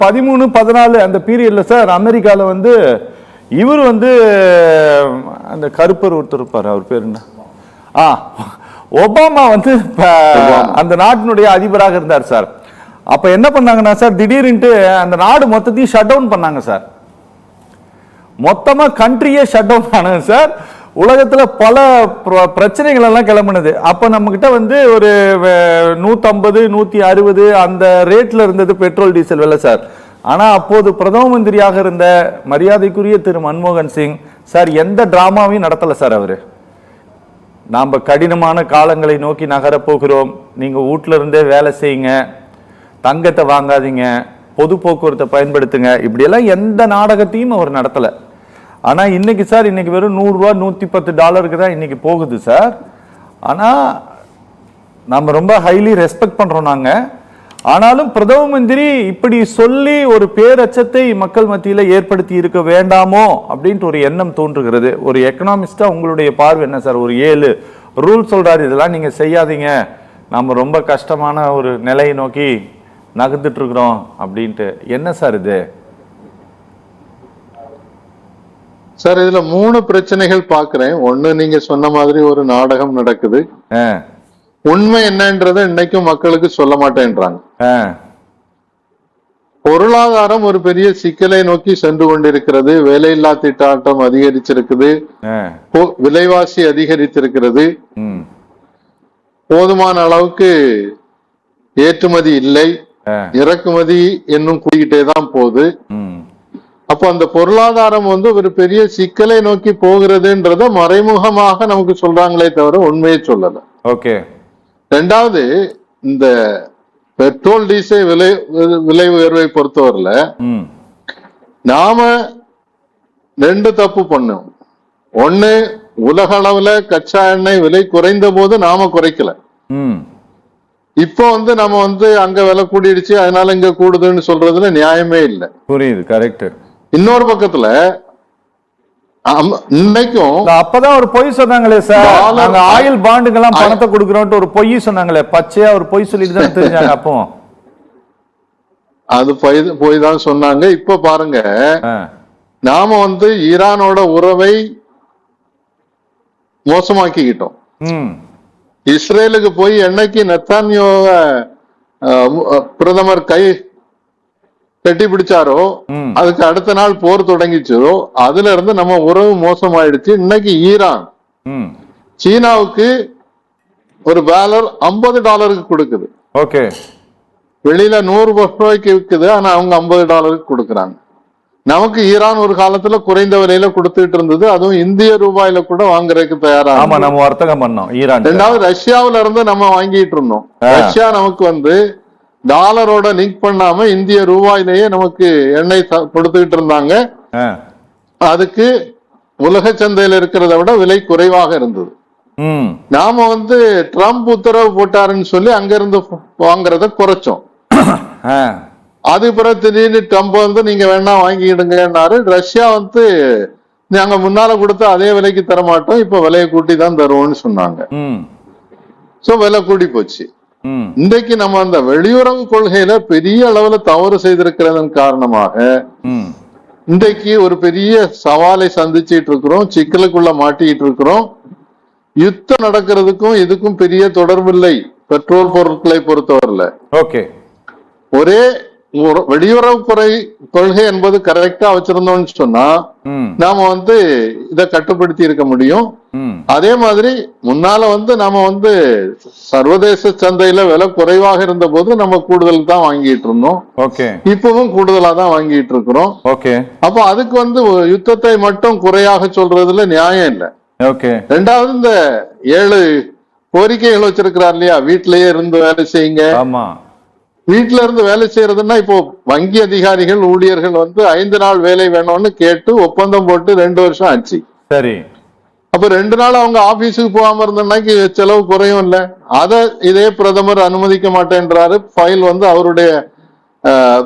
13, 14 அந்த பீரியட்ல சார் அமெரிக்கால வந்து இவர் வந்து அந்த கருப்பர் ஒருத்தர் இருப்பார், அவர் பேர் என்ன, ஒபாமா வந்து அந்த நாட்டினுடைய அதிபராக இருந்தார் சார். அப்ப என்ன பண்ணாங்கன்னா சார், திடீர்னு அந்த நாடு மொத்தத்தையும் ஷட் டவுன் பண்ணாங்க சார். மொத்தமா கண்ட்ரியே ஷட் டவுன் ஆனாங்க சார். உலகத்துல பல பிரச்சனைகள் எல்லாம் கிளம்பினது. அப்ப நம்ம கிட்ட வந்து ஒரு 150, 160 அந்த ரேட்ல இருந்தது பெட்ரோல் டீசல் விலை சார். ஆனா அப்போது பிரதம மந்திரியாக இருந்த மரியாதைக்குரிய திரு மன்மோகன் சிங் சார் எந்த டிராமாவையும் நடத்தல சார். அவரு நாம கடினமான காலங்களை நோக்கி நகர போகிறோம், நீங்க வீட்டுல இருந்தே வேலை செய்யுங்க, தங்கத்தை வாங்காதீங்க, பொது போக்குவரத்தை பயன்படுத்துங்க, இப்படி எல்லாம் எந்த நாடகத்தையும் அவர் நடத்தல. ஆனா இன்னைக்கு சார், இன்னைக்கு வெறும் $100, $110 தான் இன்னைக்கு போகுது சார். ஆனா நம்ம ரொம்ப ஹைலி ரெஸ்பெக்ட் பண்றோம் நாங்க. ஆனாலும் பிரதம மந்திரி இப்படி சொல்லி ஒரு பேரச்சத்தை மக்கள் மத்தியில ஏற்படுத்தி இருக்க வேண்டாமோ அப்படின்ட்டு ஒரு எண்ணம் தோன்றுகிறது. ஒரு எக்கனாமிஸ்டா உங்களுடைய பார்வை என்ன சார்? ஒரு 7 ரூல் சொல்றாரு, இதெல்லாம் நீங்க செய்யாதீங்க, நம்ம ரொம்ப கஷ்டமான ஒரு நிலையை நோக்கி நகர்ந்துட்டு இருக்கிறோம் அப்படின்ட்டு. என்ன சார் இது? சார் இதுல 3 பிரச்சனைகள் பாக்குறேன். ஒண்ணு, நீங்க சொன்ன மாதிரி ஒரு நாடகம் நடக்குது. உண்மை என்னன்றத இன்னைக்கும் மக்களுக்கு சொல்ல மாட்டேன்றாங்க. பொருளாதாரம் ஒரு பெரிய சிக்கலை நோக்கி சென்று கொண்டிருக்கிறது. வேலையில்லா திண்டாட்டம் அதிகரிச்சிருக்குது, விலைவாசி அதிகரித்திருக்கிறது, போதுமான அளவுக்கு ஏற்றுமதி இல்லை, இறக்குமதி இன்னும் கூடிக்கிட்டே தான் போகுது. அப்போ அந்த பொருளாதாரம் வந்து ஒரு பெரிய சிக்கலை நோக்கி போகிறதுன்றத மறைமுகமாக நமக்கு சொல்றாங்களே தவிர உண்மையை சொல்லல. ஓகே. ரெண்டாவது, இந்த பெட்ரோல் டீசல் விலை உயர்வை பொறுத்தவரையில நாம 2 தப்பு பண்ணோம். ஒண்ணு, உலக அளவுல கச்சா எண்ணெய் விலை குறைந்த போது நாம குறைக்கல. இப்போ வந்து நம்ம வந்து அங்க விலை கூடிடுச்சு அதனால இங்க கூடுதுன்னு சொல்றதுல நியாயமே இல்லை. புரியுது, கரெக்ட். இன்னொரு பக்கத்துல இன்னைக்கும் அப்பதான் ஒரு பொய் சொன்னாங்களே சார், நாங்க ஆயில் பாண்டுக்கெல்லாம் பணத்தை கொடுக்கிறோம் ஒரு பொய் சொன்னாங்களே, பச்சையா ஒரு பொய் சொல்லிட்டு தான் தெரிஞ்சாங்க. அப்போ அது பொய் தான் சொன்னாங்க. இப்ப பாருங்க, நாம வந்து ஈரானோட உறவை மோசமாக்கிக்கிட்டோம். இஸ்ரேலுக்கு போய் என்னைக்கு நெத்தான்யாஹூ பிரதமர் கட்டி பிடிச்சாரோ அதுக்கு அடுத்த நாள் போர் தொடங்கிச்சதோ அதுல இருந்து நம்ம உறவு மோசமாயிடுச்சு. இன்னைக்கு ஈரான் சீனாவுக்கு ஒரு பேலர் $50 கொடுக்குது. ஓகே. வெளியில $100 விற்குது, ஆனா அவங்க $50 கொடுக்குறாங்க. நமக்கு ஈரான் ஒரு காலத்துல குறைந்த விலையில கொடுத்துட்டு இருந்தது, அதுவும் இந்திய ரூபாயில கூட வாங்குறதுக்கு தயாரா. நம்ம வர்த்தகம் பண்ணோம் ஈரான். ரெண்டாவது, ரஷ்யாவில இருந்து நம்ம வாங்கிட்டு இருந்தோம். ரஷ்யா நமக்கு வந்து டாலரோட லிங்க் பண்ணாம இந்திய ரூபாயிலேயே நமக்கு எண்ணெய் கொடுத்துக்கிட்டு இருந்தாங்க. அதுக்கு உலக சந்தையில இருக்கிறத விட விலை குறைவாக இருந்தது. நாம வந்து ட்ரம்ப் உத்தரவு போட்டாருன்னு சொல்லி அங்க இருந்து வாங்குறத குறைச்சோம். அது பிறகு திடீர்னு ட்ரம்ப் வந்து நீங்க வேணா வாங்கிடுங்கன்னாரு. ரஷ்யா வந்து நாங்க முன்னால கொடுத்த அதே விலைக்கு தர மாட்டோம், இப்ப விலையை கூட்டி தான் தருவோம்னு சொன்னாங்க. சோ விலை கூடி போச்சு. இன்றைக்கு நம்ம அந்த வெளியுறவு கொள்கையில பெரிய அளவுல தவறு செய்திருக்கிறதன் காரணமாக இன்றைக்கு ஒரு பெரிய சவாலை சந்திச்சிட்டு இருக்கிறோம், சிக்கலுக்குள்ள மாட்டிட்டு இருக்கிறோம். யுத்தம் நடக்கிறதுக்கும் இதுக்கும் பெரிய தொடர்பு இல்லை பெட்ரோல் பொருட்களை பொறுத்தவரையில. ஓகே. ஒரே வெளியுறவு கொள்கை என்பது கரெக்டா வச்சிருந்தோம்னு சொன்னா நாம வந்து இதை கட்டுப்படுத்தி இருக்க முடியும். அதே மாதிரி முன்னால வந்து நாம வந்து சர்வதேச சந்தையில விலை குறைவாக இருந்த போது நம்ம கூடுதல் தான் வாங்கிட்டு இருந்தோம். இப்பவும் கூடுதலா தான் வாங்கிட்டு இருக்கிறோம். அப்ப அதுக்கு வந்து யுத்தத்தை மட்டும் குறையாக சொல்றதுல நியாயம் இல்லை. ரெண்டாவது, இந்த 7 கோரிக்கைகள் வச்சிருக்கிறார் இல்லையா, வீட்டிலேயே இருந்து வேலை செய்யுங்க. வீட்டுல இருந்து வேலை செய்யறதுன்னா இப்போ வங்கி அதிகாரிகள் ஊழியர்கள் வந்து 5 நாள் வேலை வேணும்னு கேட்டு ஒப்பந்தம் போட்டு 2 வருஷம் ஆச்சு. சரி. அப்ப 2 நாள் அவங்க ஆபீஸுக்கு போகாம இருந்தோம்னாக்கி செலவு குறையும் இல்ல. அத இதே பிரதமர் அனுமதிக்க மாட்டேன்றாரு. ஃபைல் வந்து அவருடைய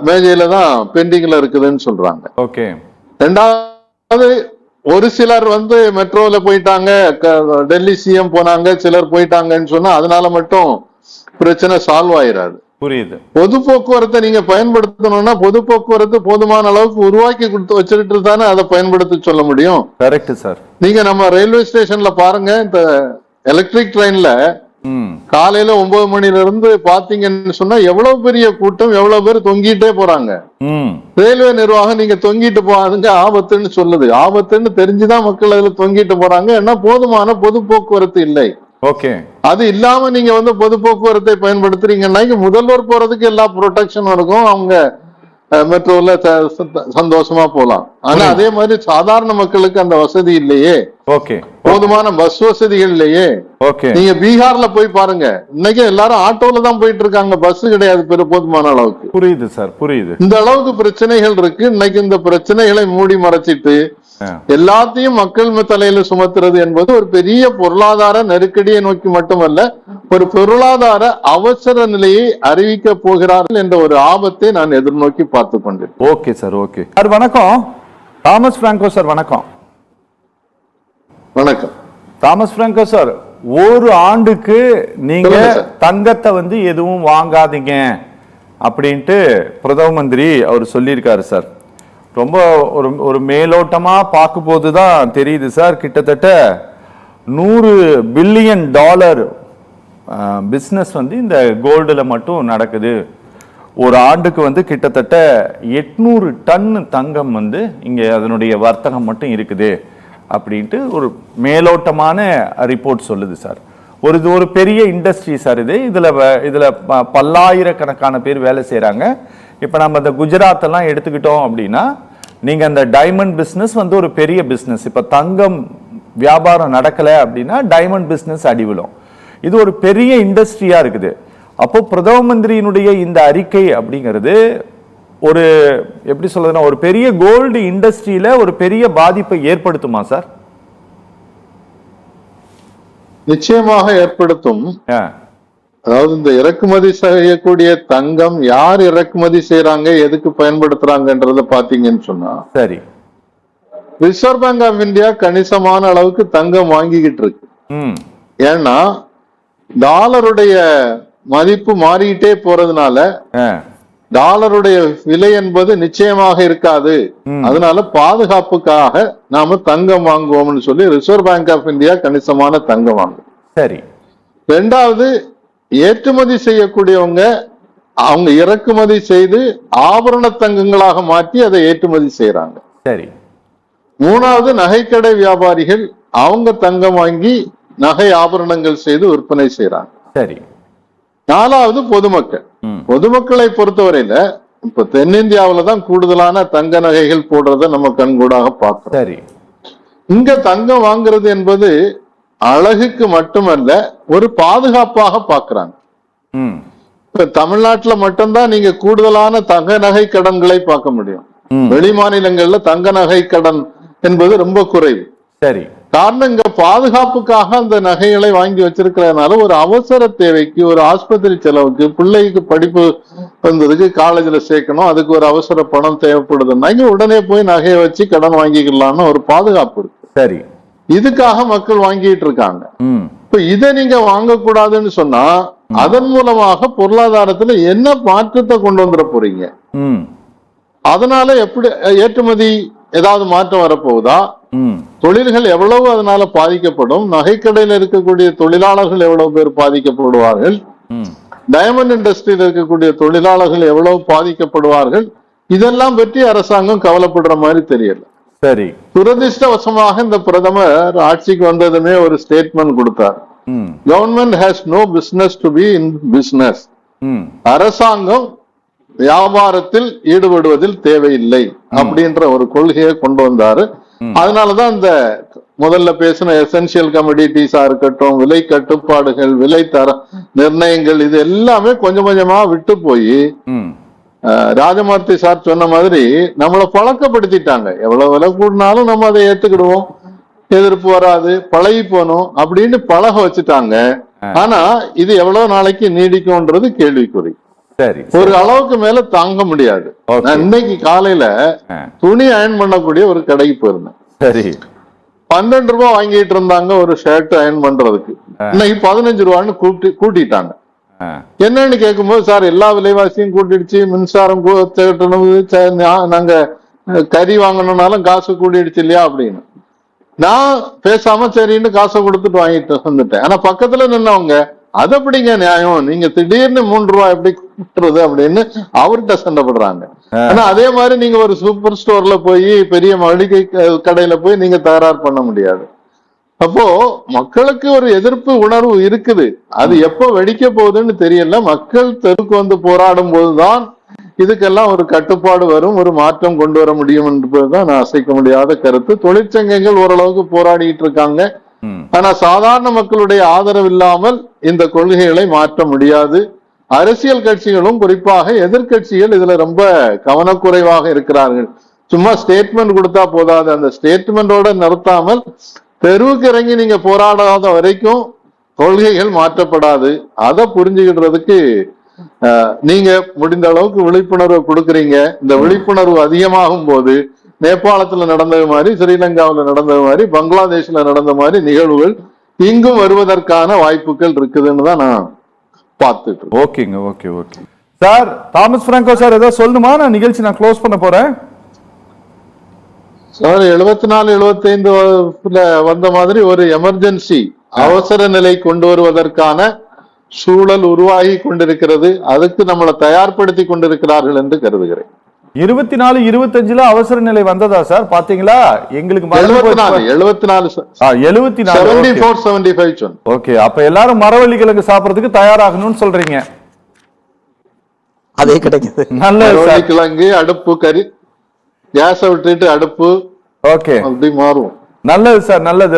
மேஜையில தான் பெண்டிங்ல இருக்குதுன்னு சொல்றாங்க. ரெண்டாவது, ஒரு சிலர் வந்து மெட்ரோல போயிட்டாங்க, டெல்லி சிஎம் போனாங்க, சிலர் போயிட்டாங்கன்னு சொன்னா அதனால மட்டும் பிரச்சனை சால்வ் ஆயிராது. புரியுது. பொது போக்குவரத்தை நீங்க பயன்படுத்தணும்னா பொது போக்குவரத்து போதுமான அளவுக்கு உருவாக்கி கொடுத்து வச்சுட்டு தானே அதை பயன்படுத்த சொல்ல முடியும். Correct sir. நீங்க நம்ம ரயில்வே ஸ்டேஷன்ல பாருங்க, இந்த எலக்ட்ரிக் ட்ரெயின்ல காலையில 9 மணில இருந்து பாத்தீங்கன்னு சொன்னா எவ்வளவு பெரிய கூட்டம், எவ்வளவு பேர் தொங்கிட்டே போறாங்க. ரயில்வே நிர்வாகம் நீங்க தொங்கிட்டு போகாதுங்க ஆபத்துன்னு சொல்லுது. ஆபத்துன்னு தெரிஞ்சுதான் மக்கள் அதுல தொங்கிட்டு போறாங்க. ஏன்னா போதுமான பொது போக்குவரத்து இல்லை. ஓகே, அது இல்லாம நீங்க பொது போக்குவரத்தை பயன்படுத்துறீங்கன்னா முதல்வர் போறதுக்கு எல்லா ப்ரொடெக்ஷனும் இருக்கும், அவங்க மெட்ரோல சந்தோஷமா போலாம். ஆனா அதே மாதிரி சாதாரண மக்களுக்கு அந்த வசதி இல்லையே. ஓகே, போதுமான பஸ் வசதிகள் இல்லையே. ஓகே, நீங்க பீகார்ல போய் பாருங்க, இன்னைக்கு எல்லாரும் ஆட்டோல தான் போயிட்டு இருக்காங்க, பஸ் கிடையாது போதுமான அளவுக்கு. புரியுது சார், புரியுது. இந்த அளவுக்கு பிரச்சனைகள் இருக்கு. இன்னைக்கு இந்த பிரச்சனைகளை மூடி மறைச்சிட்டு எல்லாத்தையும் மக்கள் தலையில சுமத்துறது என்பது ஒரு பெரிய பொருளாதார நெருக்கடியை நோக்கி மட்டுமல்ல, ஒரு பொருளாதார அவசர நிலையை அறிவிக்க போகிறார்கள் என்ற ஒரு ஆபத்தை நான் எதிர்நோக்கி பார்த்து கொண்டேன். Okay sir, okay sir. வணக்கம் தாமஸ் பிராங்கோ சார். வணக்கம். வணக்கம் தாமஸ் பிராங்கோ சார். ஒரு ஆண்டுக்கு நீங்க தங்கத்தை எதுவும் வாங்காதீங்க அப்படின்ட்டு பிரதம மந்திரி அவர் சொல்லியிருக்காரு சார். ரொம்ப ஒரு மேலோட்டமா பார்க்கும் போதுதான் தெரியுது சார், கிட்டத்தட்ட $100 பில்லியன் பிசினஸ் இந்த கோல்டுல மட்டும் நடக்குது. ஒரு ஆண்டுக்கு இது கிட்டத்தட்ட 800 டன் தங்கம் இங்க அதனுடைய வர்த்தகம் மட்டும் இருக்குது அப்படின்ட்டு ஒரு மேலோட்டமான ரிப்போர்ட் சொல்லுது சார். இது ஒரு பெரிய இண்டஸ்ட்ரி சார். இதுல பல்லாயிரக்கணக்கான பேர் வேலை செய்யறாங்க. இப்ப நம்ம இந்த குஜராத் எல்லாம் எடுத்துக்கிட்டோம் அப்படின்னா, நீங்க அந்த டைமண்ட் பிசினஸ் ஒரு பெரிய பிசினஸ். இப்ப தங்கம் வியாபாரம் நடக்கல அப்படின்னா டைமண்ட் பிசினஸ் அடிவிடும். இது ஒரு பெரிய இண்டஸ்ட்ரியா இருக்குது. அப்போ பிரதம மந்திரியினுடைய இந்த அறிக்கை அப்படிங்கிறது ஒரு எப்படி சொல்றதுன்னா, ஒரு பெரிய கோல்டு இண்டஸ்ட்ரியில ஒரு பெரிய பாதிப்பை ஏற்படுத்துமா சார்? நிச்சயமாக ஏற்படுத்தும். அதாவது இந்த இறக்குமதி செய்யக்கூடிய தங்கம் யார் இறக்குமதி செய்யறாங்க, எதுக்கு பயன்படுத்துறாங்கன்றத பாத்தீங்கன்னு சொன்னா, சரி, ரிசர்வ் பேங்க் ஆஃப் இந்தியா கணிசமான அளவுக்கு தங்கம் வாங்கிக்கிட்டு இருக்கு. ஏன்னா டாலருடைய மதிப்பு மாறிக்கிட்டே போறதுனால டாலருடைய விலை என்பது நிச்சயமாக இருக்காது. அதனால பாதுகாப்புக்காக நாம தங்கம் வாங்குவோம்னு சொல்லி ரிசர்வ் பேங்க் ஆஃப் இந்தியா கணிசமான தங்கம் வாங்கும். சரி. ரெண்டாவது, ஏற்றுமதி செய்யக்கூடியவங்க அவங்க இறக்குமதி செய்து ஆபரண தங்கங்களாக மாற்றி அதை ஏற்றுமதி செய்யறாங்க. சரி. மூணாவது, நகைக்கடை வியாபாரிகள் அவங்க தங்கம் வாங்கி நகை ஆபரணங்கள் செய்து விற்பனை செய்யறாங்க. சரி. நாலாவது, பொதுமக்கள். பொதுமக்களை பொறுத்தவரையில இப்ப தென்னிந்தியாவில தான் கூடுதலான தங்க நகைகள் போடுறத நம்ம கண்கூடாக பார்க்கிறோம். சரி. இங்க தங்கம் வாங்குறது என்பது அழகுக்கு மட்டுமல்ல, ஒரு பாதுகாப்பாக பாக்குறாங்க. இப்ப தமிழ்நாட்டுல மட்டும்தான் நீங்க கூடுதலான தங்க நகை கடன்களை பார்க்க முடியும். வெளி மாநிலங்கள்ல தங்க நகை கடன் என்பது ரொம்ப குறைவு. சரி. காரணம், இங்க பாதுகாப்புக்காக அந்த நகைகளை வாங்கி வச்சிருக்கிறதுனால ஒரு அவசர தேவைக்கு, ஒரு ஆஸ்பத்திரி செலவுக்கு, பிள்ளைக்கு படிப்பு வந்ததுக்கு காலேஜ்ல சேர்க்கணும், அதுக்கு ஒரு அவசர பணம் தேவைப்படுதுன்னா இங்க உடனே போய் நகையை வச்சு கடன் வாங்கிக்கலாம்னு ஒரு பாதுகாப்பு இருக்கு. சரி. இதுக்காக மக்கள் வாங்கிட்டு இருக்காங்க. இப்ப இதை நீங்க வாங்கக்கூடாதுன்னு சொன்னா அதன் மூலமாக பொருளாதாரத்துல என்ன மாற்றத்தை கொண்டு வந்துட போறீங்க? அதனால எப்படி ஏற்றுமதி ஏதாவது மாற்றம் வரப்போகுதா? தொழில்கள் எவ்வளவு அதனால பாதிக்கப்படும்? நகைக்கடையில் இருக்கக்கூடிய தொழிலாளர்கள் எவ்வளவு பேர் பாதிக்கப்படுவார்கள்? டைமண்ட் இண்டஸ்ட்ரியில் இருக்கக்கூடிய தொழிலாளர்கள் எவ்வளவு பாதிக்கப்படுவார்கள்? இதெல்லாம் பற்றி அரசாங்கம் கவலைப்படுற மாதிரி தெரியல. சரி. துரதிருஷ்டவசமாக இந்த பிரதமர் ஆட்சிக்கு வந்ததுமே ஒரு ஸ்டேட்மெண்ட் கொடுத்தார். Government has no business to be in business. அரசாங்கம் வியாபாரத்தில் ஈடுபடுவதில் தேவையில்லை அப்படின்ற ஒரு கொள்கையை கொண்டு வந்தாரு. அதனாலதான் இந்த முதல்ல பேசின எசென்சியல் கமோடிட்டிஸா இருக்கட்டும், விலை கட்டுப்பாடுகள், விலை தர நிர்ணயங்கள், இது எல்லாமே கொஞ்சம் கொஞ்சமா விட்டு போய் ராஜமூர்த்தி சார் சொன்ன மாதிரி நம்மளை பழக்கப்படுத்திட்டாங்க. எவ்வளவு விலை கூடினாலும் நம்ம அதை ஏத்துக்கிடுவோம், எதிர்ப்பு வராது, பழகி போனோம் அப்படின்னு பழக வச்சுட்டாங்க. ஆனா இது எவ்வளவு நாளைக்கு நீடிக்கும்ன்றது கேள்விக்குறி. ஒரு அளவுக்கு மேல தாங்க முடியாது. நான் இன்னைக்கு காலையில துணி அயன் பண்ணக்கூடிய ஒரு கடைக்கு போயிருந்தேன். சரி. 12 ரூபாய் வாங்கிட்டு இருந்தாங்க ஒரு ஷர்ட் அயன் பண்றதுக்கு. இன்னைக்கு 15 ரூபான்னு கூட்டிட்டாங்க. என்னன்னு கேட்கும்போது, சார் எல்லா விலைவாசியும் கூட்டிடுச்சு, மின்சாரம் நாங்க கறி வாங்கணும்னாலும் காசு கூட்டிடுச்சு இல்லையா அப்படின்னு. நான் பேசாம சரின்னு காசை கொடுத்துட்டு வாங்கிட்டு வந்துட்டேன். ஆனா பக்கத்துல நின்னவங்க, அது எப்படிங்க நியாயம், நீங்க திடீர்னு 3 ரூபாய் எப்படி கூட்டுறது அப்படின்னு அவர்கிட்ட சண்டைப்படுறாங்க. ஆனா அதே மாதிரி நீங்க ஒரு சூப்பர் ஸ்டோர்ல போய், பெரிய மளிகை கடையில போய் நீங்க தகராறு பண்ண முடியாது. அப்போ மக்களுக்கு ஒரு எதிர்ப்பு உணர்வு இருக்குது. அது எப்போ வெடிக்க போகுதுன்னு தெரியல. மக்கள் தெருக்கு வந்து போராடும் போதுதான் இதுக்கெல்லாம் ஒரு கட்டுப்பாடு வரும், ஒரு மாற்றம் கொண்டு வர முடியும் என்பதுதான் நான் அசைக்க முடியாத கருத்து. தொழிற்சங்கங்கள் ஓரளவுக்கு போராடிட்டு இருக்காங்க. ஆனா சாதாரண மக்களுடைய ஆதரவு இல்லாமல் இந்த கொள்கைகளை மாற்ற முடியாது. அரசியல் கட்சிகளும் குறிப்பாக எதிர்கட்சிகள் இதுல ரொம்ப கவனக்குறைவாக இருக்கிறார்கள். சும்மா ஸ்டேட்மெண்ட் கொடுத்தா போதாது, அந்த ஸ்டேட்மெண்டோட நிறுத்தாமல் தெருவுக்கு இறங்கி நீங்க போராடாத வரைக்கும் கொள்கைகள் மாற்றப்படாது. அதை புரிஞ்சுக்கிறதுக்கு நீங்க முடிந்த அளவுக்கு விழிப்புணர்வு கொடுக்குறீங்க. இந்த விழிப்புணர்வு அதிகமாகும் போது நேபாளத்துல நடந்தது மாதிரி, ஸ்ரீலங்காவில நடந்தது மாதிரி, பங்களாதேஷ்ல நடந்த மாதிரி நிகழ்வுகள் இங்கும் வருவதற்கான வாய்ப்புகள் இருக்குதுன்னு தான் நான் பார்த்துட்டு. ஓகேங்க, okay okay sir. Thomas Franco sir ஏதாவது சொல்லணுமா? நான் நிகழ்ச்சி நான் க்ளோஸ் பண்ண போறேன் சார். 74-75 வந்த மாதிரி ஒரு எமர்ஜென்சி அவசர நிலை கொண்டு வருவதற்கான சூழல் உருவாகி கொண்டிருக்கிறது. அதுக்கு நம்மளை தயார்படுத்தி கொண்டிருக்கிறார்கள் என்று கருதுகிறேன். 24-25 அவசர நிலை வந்ததா சார்? பாத்தீங்களா, எங்களுக்கு 74 ஓகே. அப்ப எல்லாரும் மரவள்ளி கிழங்கு சாப்பிடறதுக்கு தயாராகணும்னு சொல்றீங்க. அதே கிடைக்குது. நல்ல கிழங்கு, அடுப்பு, கறி, கேஸை விட்டுட்டு அடுப்பு, ஓகே, அப்படி மாறும். நல்லது சார், நல்லது.